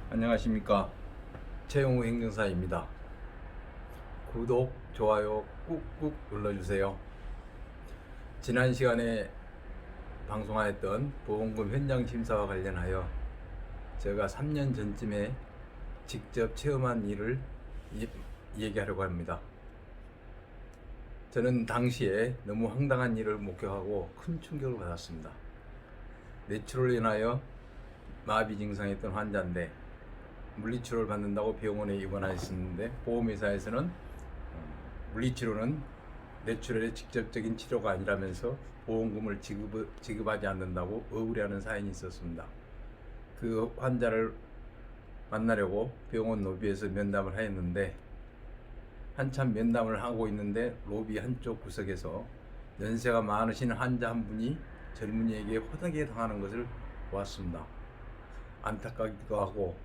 안녕하십니까. 최용우 행정사입니다. 구독, 좋아요 꾹꾹 눌러주세요. 지난 시간에 방송하였던 보험금 현장 심사와 관련하여 제가 3년 전쯤에 직접 체험한 일을 얘기하려고 합니다. 저는 당시에 너무 황당한 일을 목격하고 큰 충격을 받았습니다. 뇌출을 인하여 마비 증상이 있던 환자인데 물리치료를 받는다고 병원에 입원하였었는데 보험회사에서는 물리치료는 뇌출혈의 직접적인 치료가 아니라면서 보험금을 지급하지 않는다고 억울해하는 사연이 있었습니다. 그 환자를 만나려고 병원 로비에서 면담을 하였는데 한참 면담을 하고 있는데 로비 한쪽 구석에서 연세가 많으신 환자 한 분이 젊은이에게 호되게 당하는 것을 보았습니다. 안타깝기도 하고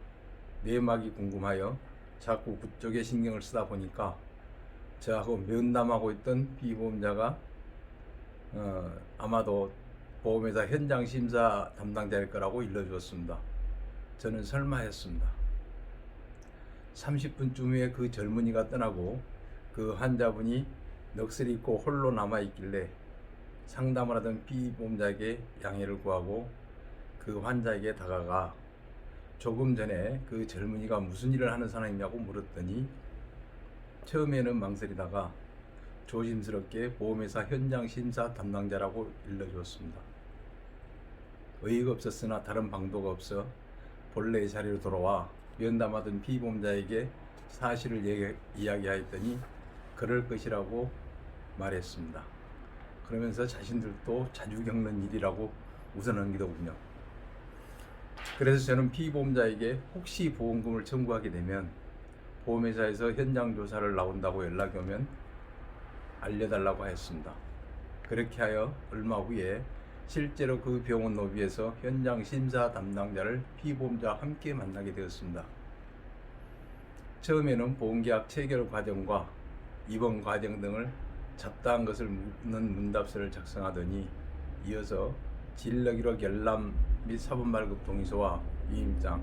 내막이 궁금하여 자꾸 그쪽에 신경을 쓰다 보니까 저하고 면담하고 있던 피보험자가 아마도 보험회사 현장 심사 담당자일 거라고 일러주었습니다. 저는 설마 했습니다. 30분쯤 후에 그 젊은이가 떠나고 그 환자분이 넋을 잃고 홀로 남아있길래 상담을 하던 피보험자에게 양해를 구하고 그 환자에게 다가가 조금 전에 그 젊은이가 무슨 일을 하는 사람이냐고 물었더니 처음에는 망설이다가 조심스럽게 보험회사 현장 심사 담당자라고 일러주었습니다. 어이가 없었으나 다른 방도가 없어 본래의 자리로 돌아와 면담하던 피보험자에게 사실을 이야기하였더니 그럴 것이라고 말했습니다. 그러면서 자신들도 자주 겪는 일이라고 웃어넘기더군요. 그래서 저는 피보험자에게 혹시 보험금을 청구하게 되면 보험회사에서 현장 조사를 나온다고 연락이 오면 알려달라고 하였습니다. 그렇게 하여 얼마 후에 실제로 그 병원 로비에서 현장 심사 담당자를 피보험자와 함께 만나게 되었습니다. 처음에는 보험계약 체결 과정과 입원 과정 등을 잡다한 것을 묻는 문답서를 작성하더니 이어서 진료기록 열람 및 사본발급 동의서와 위임장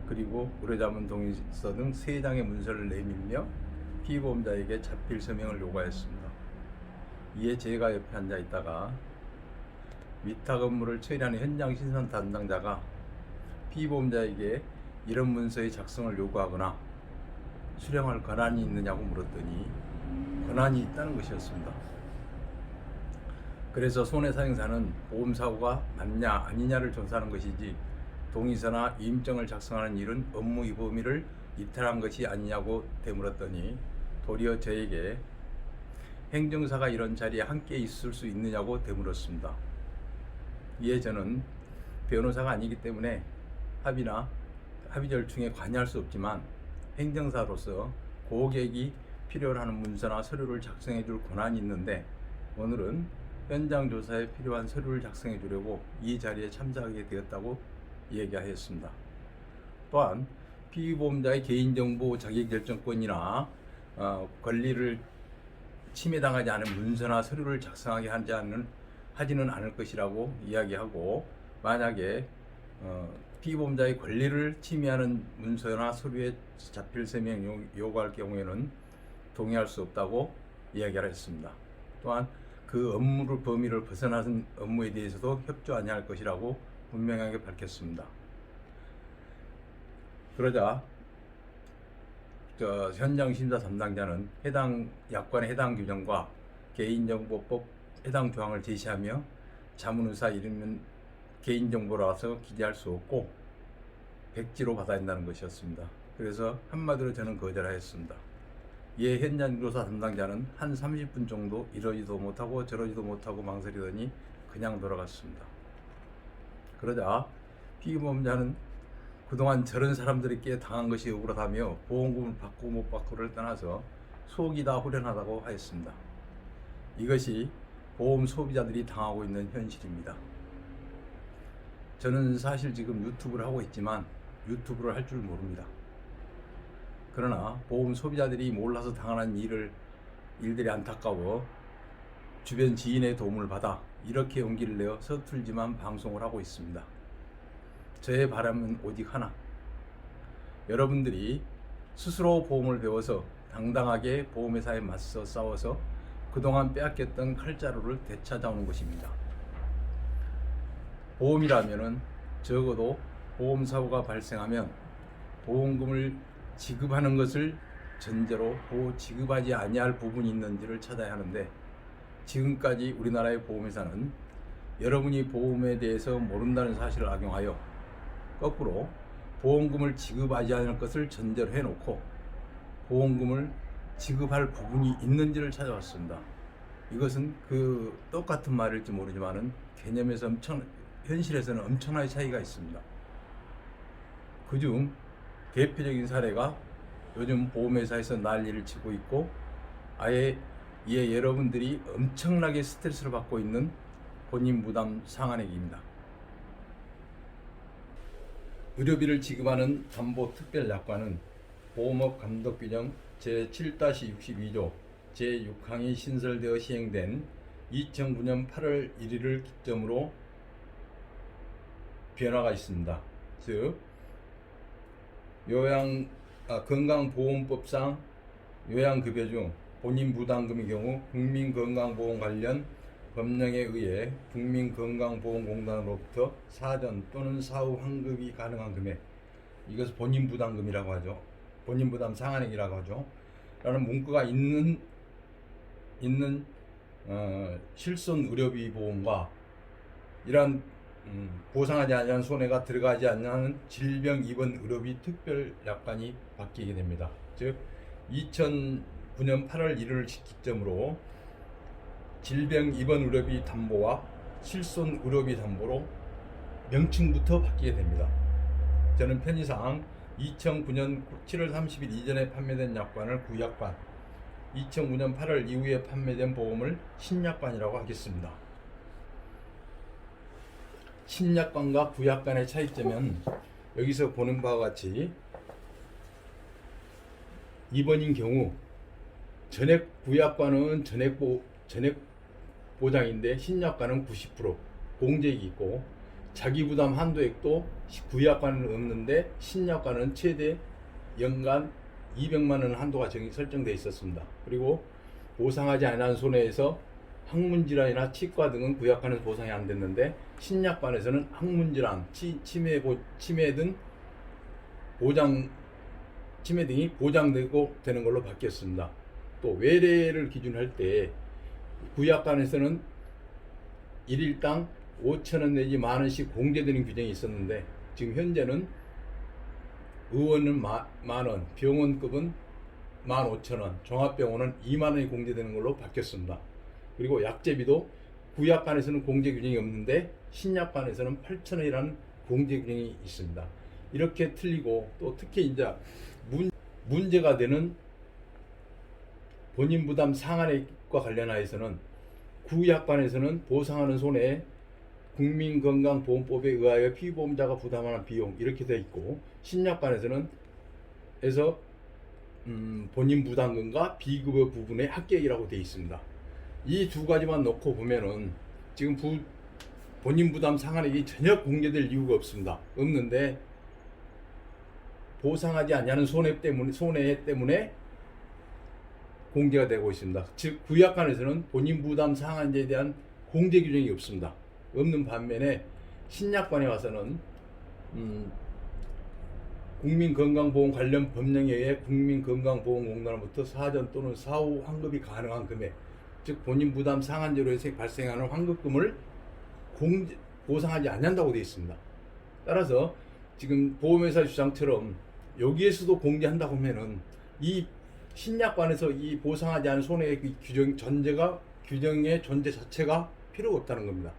그리고 의료자문 동의서 등 3장의 문서를 내밀며 피보험자에게 자필 서명을 요구하였습니다. 이에 제가 옆에 앉아 있다가 위탁 업무를 처리하는 현장 심사 담당자가 피보험자에게 이런 문서의 작성을 요구하거나 수령할 권한이 있느냐고 물었더니 권한이 있다는 것이었습니다. 그래서 손해사용사는 보험사고가 맞냐 아니냐를 조사하는 것이지 동의서나 위임장을 작성하는 일은 업무의 범위를 이탈한 것이 아니냐고 되물었더니 도리어 저에게 행정사가 이런 자리에 함께 있을 수 있느냐고 되물었습니다. 이에 저는 변호사가 아니기 때문에 합의 절충에 관여할 수 없지만 행정사로서 고객이 필요로 하는 문서나 서류를 작성해 줄 권한이 있는데 오늘은 현장 조사에 필요한 서류를 작성해 주려고 이 자리에 참석하게 되었다고 얘기하였습니다. 또한 피보험자의 개인정보 자기결정권이나 권리를 침해당하지 않은 문서나 서류를 작성하게 하지는 않을 것이라고 이야기하고 만약에 피보험자의 권리를 침해하는 문서나 서류에 자필 서명 요구할 경우에는 동의할 수 없다고 이야기를 했습니다. 또한 그 업무를 범위를 벗어나는 업무에 대해서도 협조하지 않을 것이라고 분명하게 밝혔습니다. 그러자 현장 심사 담당자는 해당 약관의 해당 규정과 개인정보법 해당 조항을 제시하며 자문의사 이름은 개인정보라서 기재할 수 없고 백지로 받아야 한다는 것이었습니다. 그래서 한마디로 저는 거절하였습니다. 이에 현장 조사 담당자는 한 30분 정도 이러지도 못하고 저러지도 못하고 망설이더니 그냥 돌아갔습니다. 그러자 피보험자는 그동안 저런 사람들에게 당한 것이 억울하다며 보험금을 받고 못 받고를 떠나서 속이 다 후련하다고 하였습니다. 이것이 보험 소비자들이 당하고 있는 현실입니다. 저는 사실 지금 유튜브를 하고 있지만 유튜브를 할 줄 모릅니다. 그러나 보험 소비자들이 몰라서 당하는 일들이 안타까워 주변 지인의 도움을 받아 이렇게 용기를 내어 서툴지만 방송을 하고 있습니다. 저의 바람은 오직 하나, 여러분들이 스스로 보험을 배워서 당당하게 보험회사에 맞서 싸워서 그동안 빼앗겼던 칼자루를 되찾아오는 것입니다. 보험이라면은 적어도 보험사고가 발생하면 보험금을 지급하는 것을 전제로 지급하지 아니할 부분이 있는지를 찾아야 하는데, 지금까지 우리나라의 보험회사는 여러분이 보험에 대해서 모른다는 사실을 악용하여 거꾸로 보험금을 지급하지 않을 것을 전제로 해놓고 보험금을 지급할 부분이 있는지를 찾아왔습니다. 이것은 그 똑같은 말일지 모르지만은 개념에서 현실에서는 엄청나게 차이가 있습니다. 그중 대표적인 사례가 요즘 보험회사에서 난리를 치고 있고 아예 이에 여러분들이 엄청나게 스트레스를 받고 있는 본인 부담 상환액입니다. 의료비를 지급하는 담보특별약관은 보험업 감독규정 제7-62조 제6항이 신설되어 시행된 2009년 8월 1일을 기점으로 변화가 있습니다. 즉 건강보험법상 요양급여 중 본인 부담금의 경우 국민건강보험 관련 법령에 의해 국민건강보험공단으로부터 사전 또는 사후 환급이 가능한 금액, 이것을 본인 부담금이라고 하죠. 본인 부담 상환액이라고 하죠. 라는 문구가 있는 실손 의료비 보험과 이러한 보상하지 않는 손해가 들어가지 않는 질병 입원 의료비 특별 약관이 바뀌게 됩니다. 즉 2009년 8월 1일을 기점으로 질병 입원 의료비 담보와 실손 의료비 담보로 명칭부터 바뀌게 됩니다. 저는 편의상 2009년 7월 30일 이전에 판매된 약관을 구약관, 2009년 8월 이후에 판매된 보험을 신약관이라고 하겠습니다. 신약관과 구약관의 차이점은 여기서 보는 바와 같이 입원인 경우 구약관은 전액 보장인데 신약관은 90% 공제액이 있고 자기 부담 한도액도 구약관은 없는데 신약관은 최대 연간 200만 원 한도가 설정되어 있었습니다. 그리고 보상하지 않은 손해에서 항문질환이나 치과 등은 구약관에서 보상이 안 됐는데 신약관에서는 항문질환, 치매 등이 보장되고 되는 걸로 바뀌었습니다. 또 외래를 기준으로 할 때 구약관에서는 1일당 5,000원 내지 만원씩 공제되는 규정이 있었는데 지금 현재는 의원은 만원, 병원급은 15,000원, 종합병원은 2만원이 공제되는 걸로 바뀌었습니다. 그리고 약제비도 구약관에서는 공제 규정이 없는데 신약관에서는 8,000원이라는 공제 규정이 있습니다. 이렇게 틀리고 또 특히 이제 문제가 되는 본인 부담 상환액과 관련하여서는 구약관에서는 보상하는 손해에 국민건강보험법에 의하여 피보험자가 부담하는 비용 이렇게 되어 있고 신약관에서는 본인 부담금과 비급여 부분의 합계액이라고 되어 있습니다. 이 두 가지만 놓고 보면은 지금 본인 부담 상환액이 전혀 공개될 이유가 없는데 보상하지 않는 손해 때문에 공개가 되고 있습니다. 즉 구약관에서는 본인 부담 상환제에 대한 공제 규정이 없는 반면에 신약관에 와서는 국민건강보험 관련 법령에 의해 국민건강보험공단으로부터 사전 또는 사후 환급이 가능한 금액, 즉 본인 부담 상환제로 해서 발생하는 환급금을 보상하지 않는다고 되어 있습니다. 따라서 지금 보험회사 주장처럼 여기에서도 공개한다고 하면은 이 신약관에서 이 보상하지 않은 손해의 규정의 존재 자체가 필요가 없다는 겁니다.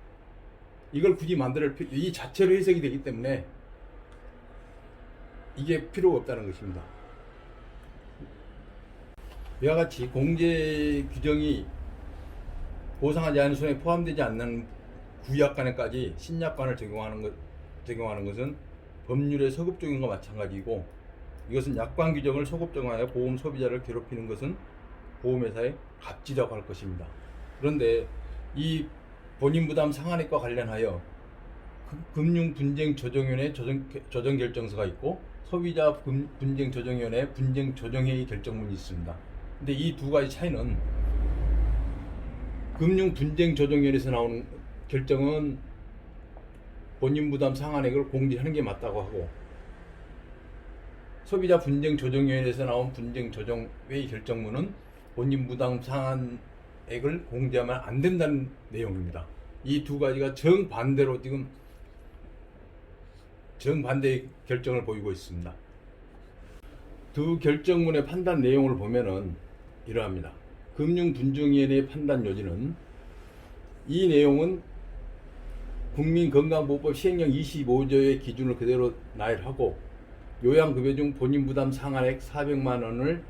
이걸 굳이 이 자체로 해석이 되기 때문에 이게 필요가 없다는 것입니다. 이와 같이 공제 규정이 보상하지 않은 손해에 포함되지 않는 구약관에까지 신약관을 적용하는 것은 법률의 소급 적용과 마찬가지이고, 이것은 약관 규정을 소급 적용하여 보험 소비자를 괴롭히는 것은 보험회사의 갑질이라고 할 것입니다. 그런데 이 본인 부담 상환액과 관련하여 금융분쟁조정위원회 조정결정서가 있고 소비자 분쟁 조정위원회 분쟁 조정회의 결정문이 있습니다. 근데 이 두 가지 차이는 금융 분쟁 조정위원회에서 나오는 결정은 본인 부담 상한액을 공제하는 게 맞다고 하고, 소비자 분쟁 조정위원회에서 나온 분쟁 조정회의 결정문은 본인 부담 상한액을 공제하면 안 된다는 내용입니다. 이 두 가지가 정반대로 지금 정반대의 결정을 보이고 있습니다. 두 결정문의 판단 내용을 보면은 이러합니다. 금융분쟁위원회의 판단 요지는, 이 내용은 국민건강보호법 시행령 25조의 기준을 그대로 나열하고, 요양급여 중 본인 부담 상한액 400만 원을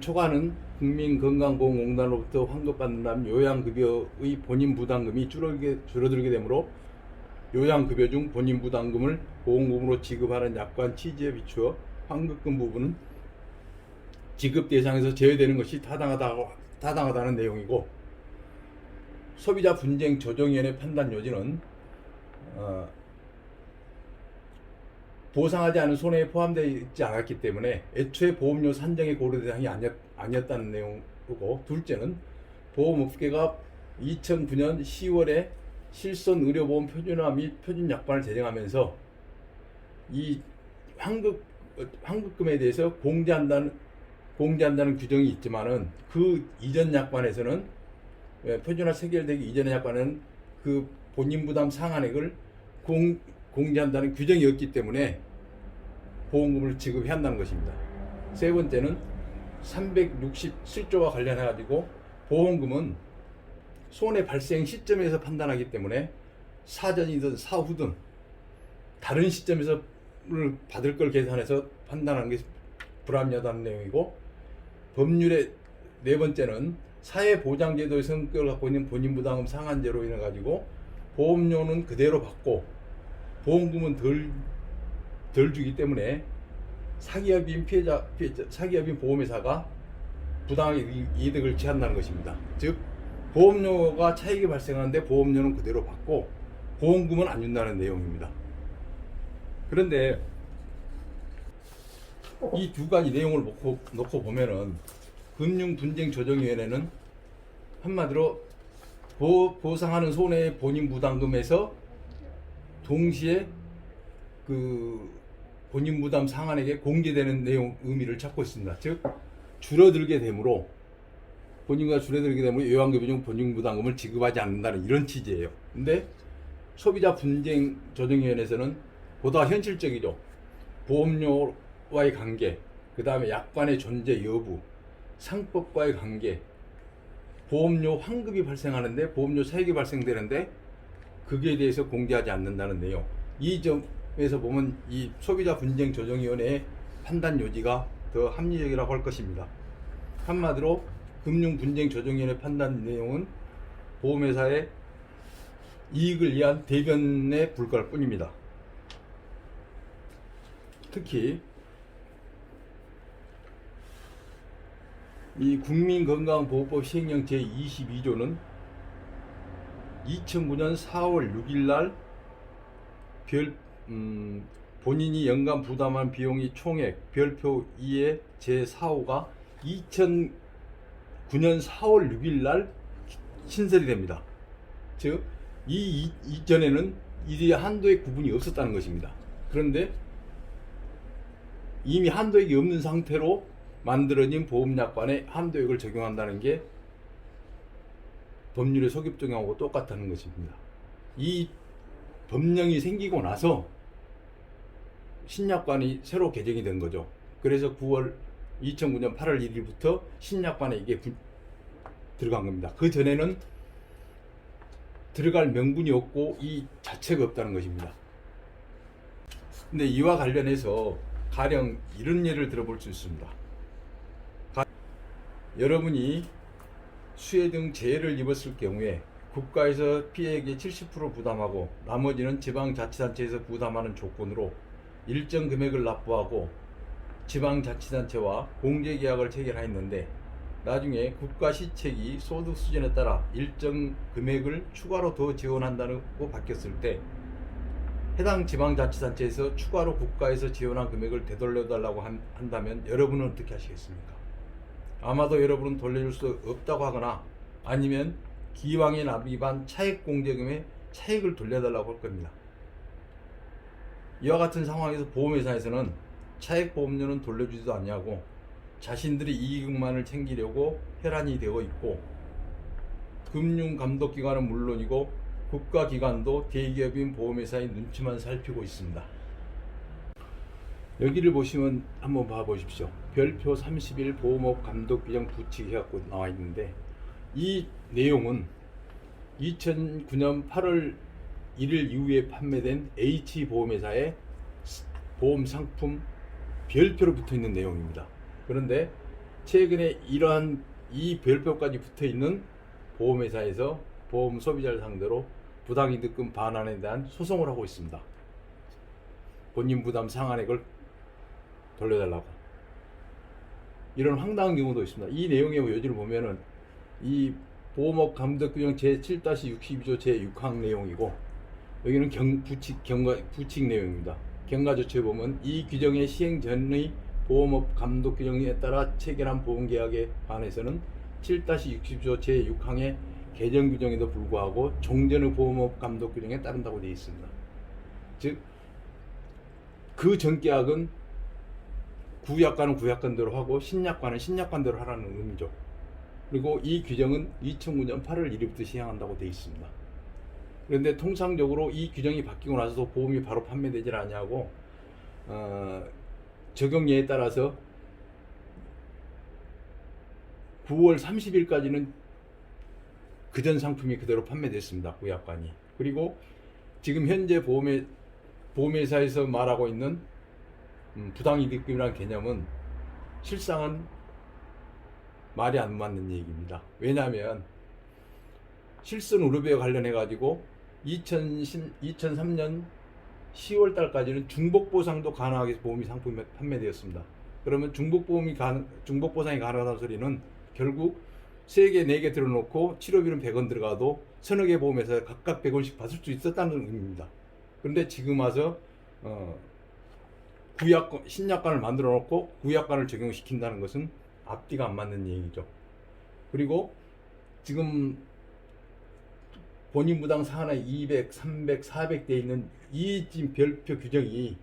초과하는 국민건강보험공단으로부터 환급받는다면 요양급여의 본인 부담금이 줄어들게 되므로 요양급여 중 본인 부담금을 보험금으로 지급하는 약관 취지에 비추어 환급금 부분은 지급 대상에서 제외되는 것이 타당하다는 내용이고, 소비자 분쟁 조정위원회 판단 요지는 보상하지 않은 손해에 포함되어 있지 않았기 때문에 애초에 보험료 산정의 고려 대상이 아니었다는 내용이고, 둘째는 보험업계가 2009년 10월에 실손 의료보험 표준화 및 표준약관을 제정하면서 이 환급금에 대해서 공제한다는 규정이 있지만은, 그 이전 약관에서는, 표준화 체결되기 이전의 약관은 그 본인 부담 상한액을 공제한다는 규정이 없기 때문에 보험금을 지급해야 한다는 것입니다. 세 번째는 367조와 관련해 가지고 보험금은 손해 발생 시점에서 판단하기 때문에 사전이든 사후든 다른 시점에서 받을 걸 계산해서 판단하는 게 불합리하다는 내용이고, 법률의 네 번째는 사회보장제도의 성격을 갖고 있는 본인 부담금 상한제로 인해 가지고 보험료는 그대로 받고 보험금은 덜 주기 때문에 사기업인 사기업인 보험회사가 부당하게 이득을 취한다는 것입니다. 즉, 보험료가 차익이 발생하는데 보험료는 그대로 받고 보험금은 안 준다는 내용입니다. 그런데 이 두 가지 내용을 놓고 보면은 금융분쟁조정위원회는 한마디로 보상하는 손해의 본인 부담금에서 동시에 그 본인 부담 상한액에 공제되는 내용 의미를 찾고 있습니다. 즉, 줄어들게 되므로 본인과 줄어들게 되므로 요양급여 중 본인 부담금을 지급하지 않는다는 이런 취지예요. 근데 소비자 분쟁 조정위원회에서는 보다 현실적이죠. 보험료와의 관계, 그 다음에 약관의 존재 여부, 상법과의 관계, 보험료 환급이 발생하는데 보험료 차익이 발생되는데 그게 대해서 공제하지 않는다는 내용. 이 점에서 보면 이 소비자 분쟁 조정위원회의 판단 요지가 더 합리적이라고 할 것입니다. 한마디로 금융분쟁조정위원회 판단 내용은 보험회사의 이익을 위한 대변에 불과할 뿐입니다. 특히 이 국민건강보호법 시행령 제22조는 2009년 4월 6일 날 본인이 연간 부담한 비용이 총액 별표 2의 제4호가 2009년 4월 6일 날 신설이 됩니다. 즉, 이전에는 이 한도액 구분이 없었다는 것입니다. 그런데 이미 한도액이 없는 상태로 만들어진 보험약관에 한도액을 적용한다는 게 법률의 소급 적용하고 똑같다는 것입니다. 이 법령이 생기고 나서 신약관이 새로 개정이 된 거죠. 그래서 2009년 8월 1일부터 신약관에 이게 들어간 겁니다. 그 전에는 들어갈 명분이 없고 이 자체가 없다는 것입니다. 근데 이와 관련해서 가령 이런 예를 들어볼 수 있습니다. 여러분이 수해 등 재해를 입었을 경우에 국가에서 피해액의 70% 부담하고 나머지는 지방자치단체에서 부담하는 조건으로 일정 금액을 납부하고 지방자치단체와 공제계약을 체결하였는데 나중에 국가 시책이 소득 수준에 따라 일정 금액을 추가로 더 지원한다고 바뀌었을 때 해당 지방자치단체에서 추가로 국가에서 지원한 금액을 되돌려달라고 한다면 여러분은 어떻게 하시겠습니까? 아마도 여러분은 돌려줄 수 없다고 하거나 아니면 기왕에 납입한 차액 공제금의 차액을 돌려달라고 할 겁니다. 이와 같은 상황에서 보험회사에서는 차액 보험료는 돌려주지도 않냐고 자신들이 이익만을 챙기려고 혈안이 되어 있고, 금융감독기관은 물론이고 국가기관도 대기업인 보험회사의 눈치만 살피고 있습니다. 여기를 보시면 한번 봐보십시오. 별표 31 보험업 감독 규정 부칙 해갖고 나와 있는데, 이 내용은 2009년 8월 1일 이후에 판매된 H보험회사의 보험 상품 별표로 붙어 있는 내용입니다. 그런데 최근에 이러한 이 별표까지 붙어 있는 보험회사에서 보험 소비자를 상대로 부당이득금 반환에 대한 소송을 하고 있습니다. 본인 부담 상환액을 돌려달라고. 이런 황당한 경우도 있습니다. 이 내용의 요지를 보면은 이 보험업 감독 규정 제7-62조 제6항 내용이고, 여기는 부칙 내용입니다. 경과조치에 보면 이 규정의 시행 전의 보험업 감독 규정에 따라 체결한 보험계약에 관해서는 7-60조 제6항의 개정 규정에도 불구하고 종전의 보험업 감독 규정에 따른다고 되어 있습니다. 즉, 그 전계약은 구약관은 구약관대로 하고 신약관은 신약관대로 하라는 의미죠. 그리고 이 규정은 2009년 8월 1일부터 시행한다고 되어 있습니다. 그런데 통상적으로 이 규정이 바뀌고 나서도 보험이 바로 판매되질 않냐고 적용예에 따라서 9월 30일까지는 그전 상품이 그대로 판매됐습니다. 구약관이. 그리고 지금 현재 보험회사에서 말하고 있는 부당이득금이라는 개념은 실상은 말이 안 맞는 얘기입니다. 왜냐하면 실손 의료비에 관련해 가지고 2003년 10월 달까지는 중복보상도 가능하게 보험이 상품이 판매되었습니다. 그러면 중복보상이 가능하다는 소리는 결국 3개, 4개 들어놓고 치료비는 100원 들어가도 서너 개 보험에서 각각 100원씩 받을 수 있었다는 의미입니다. 그런데 지금 와서 신약관을 만들어 놓고 구약관을 적용시킨다는 것은 앞뒤가 안 맞는 얘기죠. 그리고 지금 본인 부당 상한에 200, 300, 400 돼 있는 이 지금 별표 규정이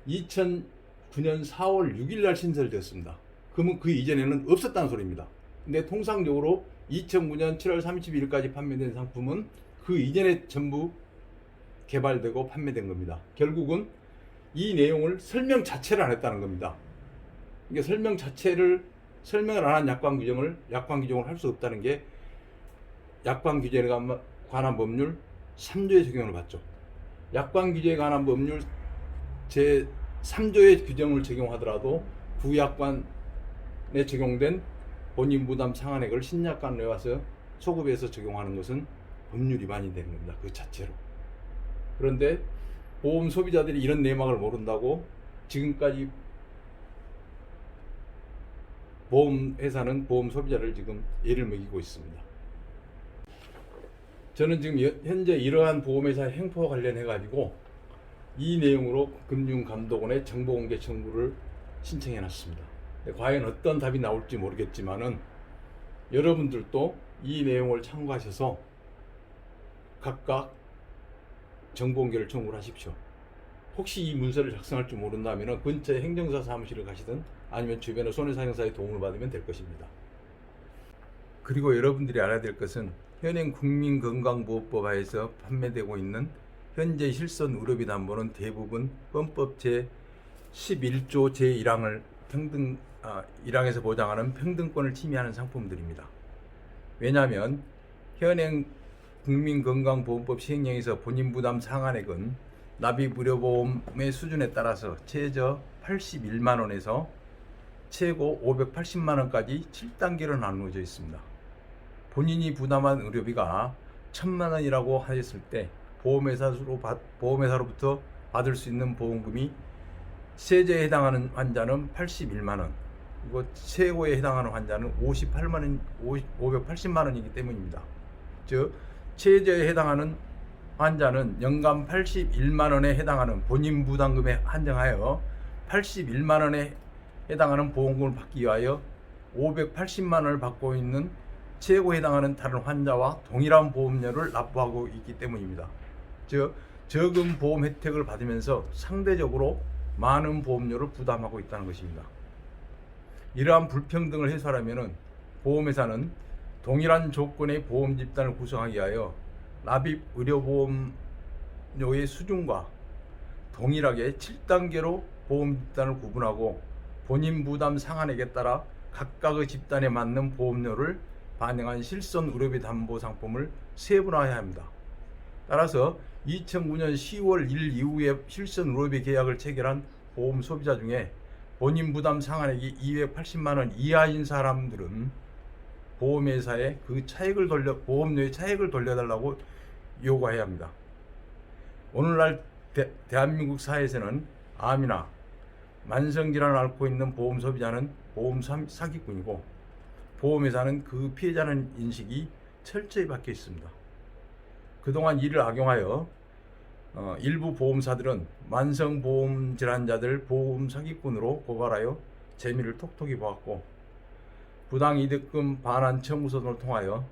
2009년 4월 6일 날 신설되었습니다. 그러면 그 이전에는 없었다는 소리입니다. 근데 통상적으로 2009년 7월 30일까지 판매된 상품은 그 이전에 전부 개발되고 판매된 겁니다. 결국은 이 내용을 설명 자체를 안 했다는 겁니다. 이게 설명 자체를 설명을 안 한 약관 규정을 할 수 없다는 게 약관 규제에 관한 법률 3조의 적용을 받죠. 약관 규제에 관한 법률 제 3조의 규정을 적용하더라도 구약관에 적용된 본인 부담 상한액을 신약관에 와서 소급해서 적용하는 것은 법률 위반이 되는 겁니다. 그 자체로. 그런데 보험 소비자들이 이런 내막을 모른다고 지금까지 보험회사는 보험 소비자를 지금 애를 먹이고 있습니다. 저는 지금 현재 이러한 보험회사의 행포와 관련해 가지고 이 내용으로 금융감독원에 정보공개 청구를 신청해 놨습니다. 과연 어떤 답이 나올지 모르겠지만은 여러분들도 이 내용을 참고하셔서 각각 정보공개를 청구를 하십시오. 혹시 이 문서를 작성할 줄 모른다면 근처에 행정사 사무실을 가시든 아니면 주변의 손해상영사의 도움을 받으면 될 것입니다. 그리고 여러분들이 알아야 될 것은 현행 국민건강보호법 하에서 판매되고 있는 현재 실손 의료비 담보는 대부분 헌법 제11조 제1항을 1항에서 보장하는 평등권을 침해하는 상품들입니다. 왜냐하면 현행 국민건강보험법 시행령에서 본인 부담 상한액은 납입 의료보험의 수준에 따라서 최저 81만 원에서 최고 580만 원까지 7단계로 나누어져 있습니다. 본인이 부담한 의료비가 1,000만 원이라고 하였을 때 보험회사로부터 받을 수 있는 보험금이 세제에 해당하는 환자는 81만 원, 그리고 최고에 해당하는 환자는 580만 원이기 때문입니다. 즉 최저에 해당하는 환자는 연간 81만 원에 해당하는 본인 부담금에 한정하여 81만 원에 해당하는 보험금을 받기 위하여 580만 원을 받고 있는 최고 해당하는 다른 환자와 동일한 보험료를 납부하고 있기 때문입니다. 즉 적은 보험 혜택을 받으면서 상대적으로 많은 보험료를 부담하고 있다는 것입니다. 이러한 불평등을 해소하려면 보험회사는 동일한 조건의 보험 집단을 구성하기 위하여 납입 의료보험료의 수준과 동일하게 7단계로 보험 집단을 구분하고 본인 부담 상한액에 따라 각각의 집단에 맞는 보험료를 반영한 실손 의료비 담보 상품을 세분화해야 합니다. 따라서 2009년 10월 1일 이후에 실손 의료비 계약을 체결한 보험 소비자 중에 본인 부담 상한액이 280만 원 이하인 사람들은 보험회사에 그 차액을 보험료의 차액을 돌려달라고 요구해야 합니다. 오늘날 대한민국 사회에서는 암이나 만성질환을 앓고 있는 보험 소비자는 보험 사기꾼이고 보험회사는 그 피해자는 인식이 철저히 박혀 있습니다. 그동안 이를 악용하여 일부 보험사들은 만성보험 질환자들 보험 사기꾼으로 고발하여 재미를 톡톡히 보았고 부당이득금 반환 청구 소송을 통하여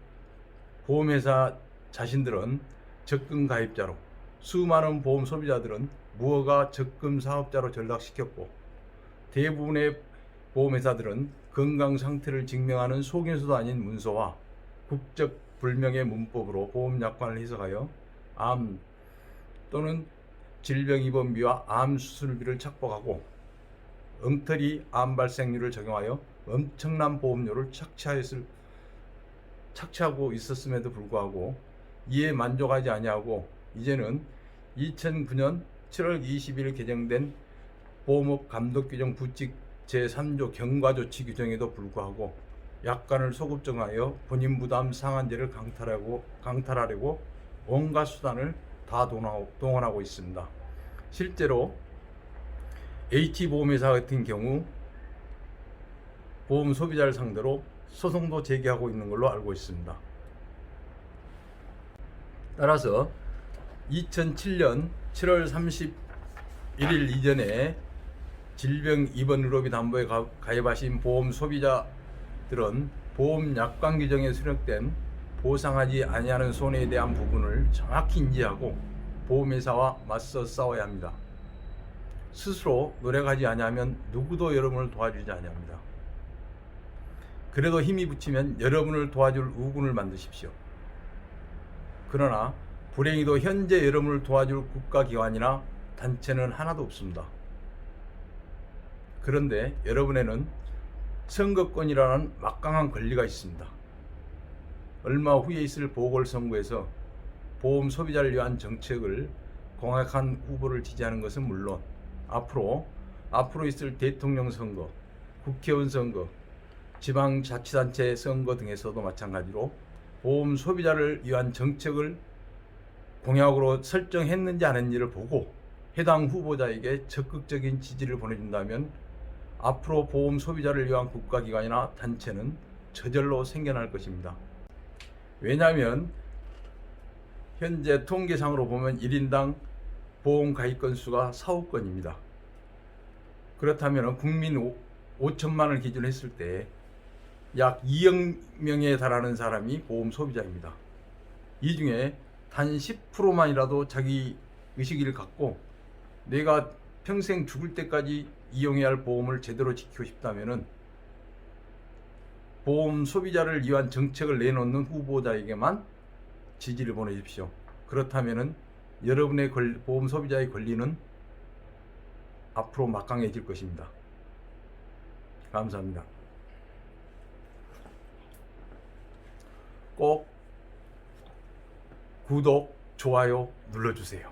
보험회사 자신들은 적금 가입자로 수많은 보험 소비자들은 무허가 적금 사업자로 전락시켰고 대부분의 보험회사들은 건강 상태를 증명하는 속임수도 아닌 문서와 국적 불명의 문법으로 보험 약관을 해석하여 암 또는 질병 입원비와 암 수술비를 착복하고 엉터리 암 발생률을 적용하여 엄청난 보험료를 착취하고 있었음에도 불구하고 이에 만족하지 아니하고 이제는 2009년 7월 20일 개정된 보험업 감독규정 부칙 제3조 경과조치 규정에도 불구하고 약관을 소급정하여 본인 부담 상한제를 강탈하려고 온갖 수단을 다 동원하고 있습니다. 실제로 H보험회사 같은 경우 보험 소비자를 상대로 소송도 제기하고 있는 걸로 알고 있습니다. 따라서 2007년 7월 31일 이전에 질병 입원 의료비 담보에 가입하신 보험 소비자들은 보험 약관 규정에 수록된 보상하지 아니하는 손해에 대한 부분을 정확히 인지하고 보험회사와 맞서 싸워야 합니다. 스스로 노력하지 아니하면 누구도 여러분을 도와주지 아니합니다. 그래도 힘이 붙이면 여러분을 도와줄 우군을 만드십시오. 그러나 불행히도 현재 여러분을 도와줄 국가기관이나 단체는 하나도 없습니다. 그런데 여러분에는 선거권이라는 막강한 권리가 있습니다. 얼마 후에 있을 보궐선거에서 보험 소비자를 위한 정책을 공약한 후보를 지지하는 것은 물론 앞으로 있을 대통령 선거, 국회의원 선거, 지방자치단체 선거 등에서도 마찬가지로 보험 소비자를 위한 정책을 공약으로 설정했는지 안 했는지를 보고 해당 후보자에게 적극적인 지지를 보내준다면 앞으로 보험 소비자를 위한 국가기관이나 단체는 저절로 생겨날 것입니다. 왜냐하면 현재 통계상으로 보면 1인당 보험 가입 건수가 4억 건입니다. 그렇다면 국민 5천만을 기준으로 했을 때 약 2억 명에 달하는 사람이 보험 소비자입니다. 이 중에 단 10%만이라도 자기 의식을 갖고 내가 평생 죽을 때까지 이용해야 할 보험을 제대로 지키고 싶다면 보험 소비자를 위한 정책을 내놓는 후보자에게만 지지를 보내십시오. 그렇다면 여러분의 보험 소비자의 권리는 앞으로 막강해질 것입니다. 감사합니다. 꼭 구독, 좋아요 눌러주세요.